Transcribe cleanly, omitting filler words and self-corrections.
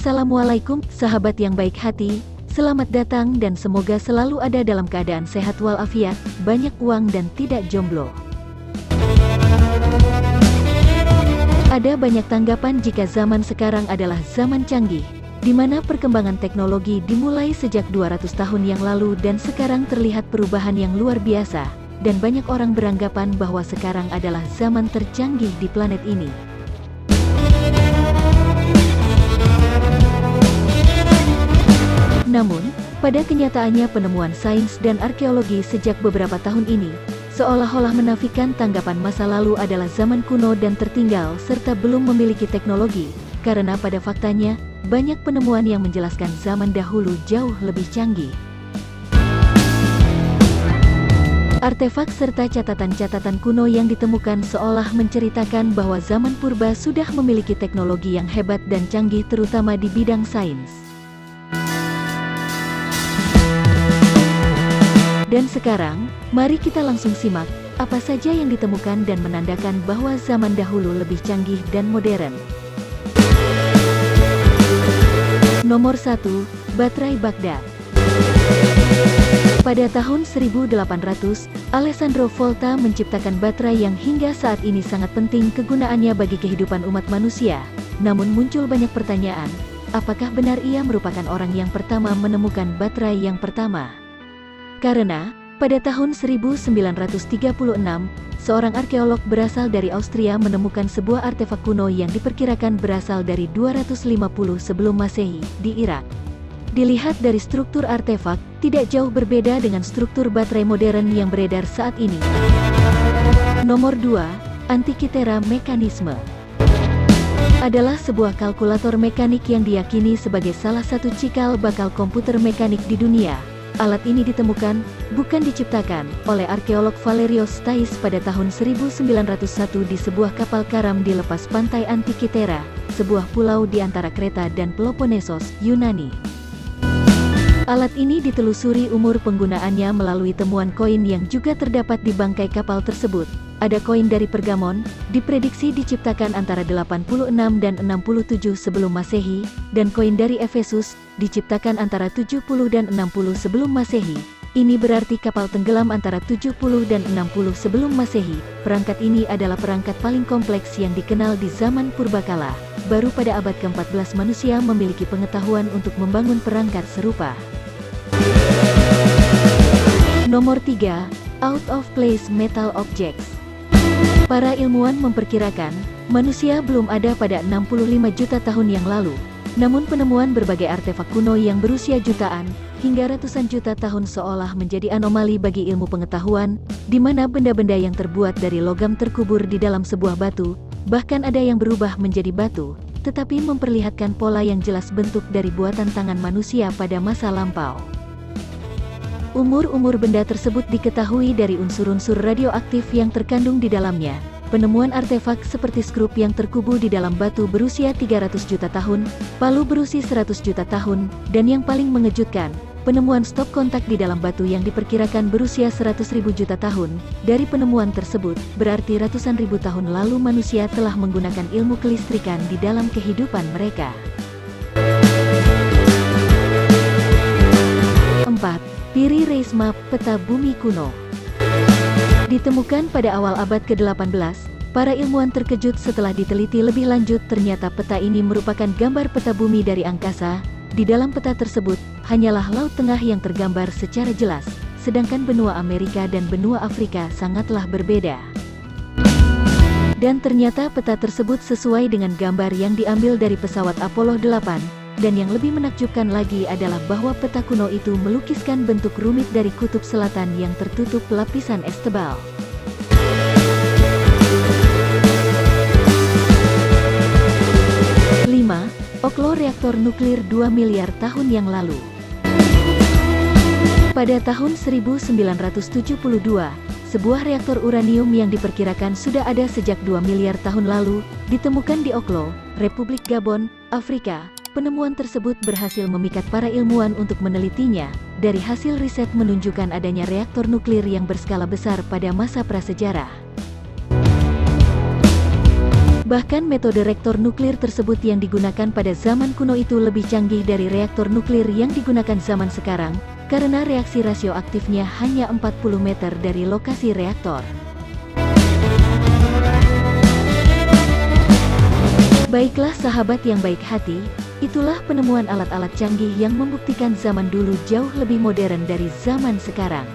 Assalamualaikum, sahabat yang baik hati. Selamat datang dan semoga selalu ada dalam keadaan sehat walafiat, banyak uang dan tidak jomblo. Ada banyak tanggapan jika zaman sekarang adalah zaman canggih, di mana perkembangan teknologi dimulai sejak 200 tahun yang lalu dan sekarang terlihat perubahan yang luar biasa, dan banyak orang beranggapan bahwa sekarang adalah zaman tercanggih di planet ini. Namun, pada kenyataannya penemuan sains dan arkeologi sejak beberapa tahun ini, seolah-olah menafikan tanggapan masa lalu adalah zaman kuno dan tertinggal serta belum memiliki teknologi, karena pada faktanya, banyak penemuan yang menjelaskan zaman dahulu jauh lebih canggih. Artefak serta catatan-catatan kuno yang ditemukan seolah menceritakan bahwa zaman purba sudah memiliki teknologi yang hebat dan canggih terutama di bidang sains. Dan sekarang, mari kita langsung simak, apa saja yang ditemukan dan menandakan bahwa zaman dahulu lebih canggih dan modern. Nomor 1, Baterai Baghdad. Pada tahun 1800, Alessandro Volta menciptakan baterai yang hingga saat ini sangat penting kegunaannya bagi kehidupan umat manusia. Namun muncul banyak pertanyaan, apakah benar ia merupakan orang yang pertama menemukan baterai yang pertama? Karena, pada tahun 1936, seorang arkeolog berasal dari Austria menemukan sebuah artefak kuno yang diperkirakan berasal dari 250 sebelum Masehi, di Irak. Dilihat dari struktur artefak, tidak jauh berbeda dengan struktur baterai modern yang beredar saat ini. Nomor 2, Antikythera Mekanisme. Adalah sebuah kalkulator mekanik yang diyakini sebagai salah satu cikal bakal komputer mekanik di dunia. Alat ini ditemukan, bukan diciptakan, oleh arkeolog Valerios Stais pada tahun 1901 di sebuah kapal karam di lepas pantai Antikythera, sebuah pulau di antara Kreta dan Peloponnesos, Yunani. Alat ini ditelusuri umur penggunaannya melalui temuan koin yang juga terdapat di bangkai kapal tersebut. Ada koin dari Pergamon, diprediksi diciptakan antara 86 dan 67 sebelum Masehi, dan koin dari Efesus, diciptakan antara 70 dan 60 sebelum Masehi. Ini berarti kapal tenggelam antara 70 dan 60 sebelum Masehi. Perangkat ini adalah perangkat paling kompleks yang dikenal di zaman purbakala. Baru pada abad ke-14 manusia memiliki pengetahuan untuk membangun perangkat serupa. Nomor 3, Out of Place Metal Objects. Para ilmuwan memperkirakan, manusia belum ada pada 65 juta tahun yang lalu. Namun penemuan berbagai artefak kuno yang berusia jutaan, hingga ratusan juta tahun seolah menjadi anomali bagi ilmu pengetahuan, di mana benda-benda yang terbuat dari logam terkubur di dalam sebuah batu, bahkan ada yang berubah menjadi batu, tetapi memperlihatkan pola yang jelas bentuk dari buatan tangan manusia pada masa lampau. Umur benda tersebut diketahui dari unsur-unsur radioaktif yang terkandung di dalamnya. Penemuan artefak seperti skrup yang terkubur di dalam batu berusia 300 juta tahun, palu berusia 100 juta tahun, dan yang paling mengejutkan, penemuan stop kontak di dalam batu yang diperkirakan berusia 100.000 juta tahun. Dari penemuan tersebut, berarti ratusan ribu tahun lalu manusia telah menggunakan ilmu kelistrikan di dalam kehidupan mereka. 4. Piri Reisma, peta bumi kuno. Ditemukan pada awal abad ke-18, para ilmuwan terkejut setelah diteliti lebih lanjut ternyata peta ini merupakan gambar peta bumi dari angkasa. Di dalam peta tersebut, hanyalah Laut Tengah yang tergambar secara jelas, sedangkan benua Amerika dan benua Afrika sangatlah berbeda. Dan ternyata peta tersebut sesuai dengan gambar yang diambil dari pesawat Apollo 8. Dan yang lebih menakjubkan lagi adalah bahwa peta kuno itu melukiskan bentuk rumit dari kutub selatan yang tertutup lapisan es tebal. Oklo reaktor nuklir 2 miliar tahun yang lalu. Pada tahun 1972, sebuah reaktor uranium yang diperkirakan sudah ada sejak 2 miliar tahun lalu, ditemukan di Oklo, Republik Gabon, Afrika. Penemuan tersebut berhasil memikat para ilmuwan untuk menelitinya. Dari hasil riset menunjukkan adanya reaktor nuklir yang berskala besar pada masa prasejarah. Bahkan metode reaktor nuklir tersebut yang digunakan pada zaman kuno itu lebih canggih dari reaktor nuklir yang digunakan zaman sekarang, karena reaksi rasioaktifnya hanya 40 meter dari lokasi reaktor. Baiklah sahabat yang baik hati, itulah penemuan alat-alat canggih yang membuktikan zaman dulu jauh lebih modern dari zaman sekarang.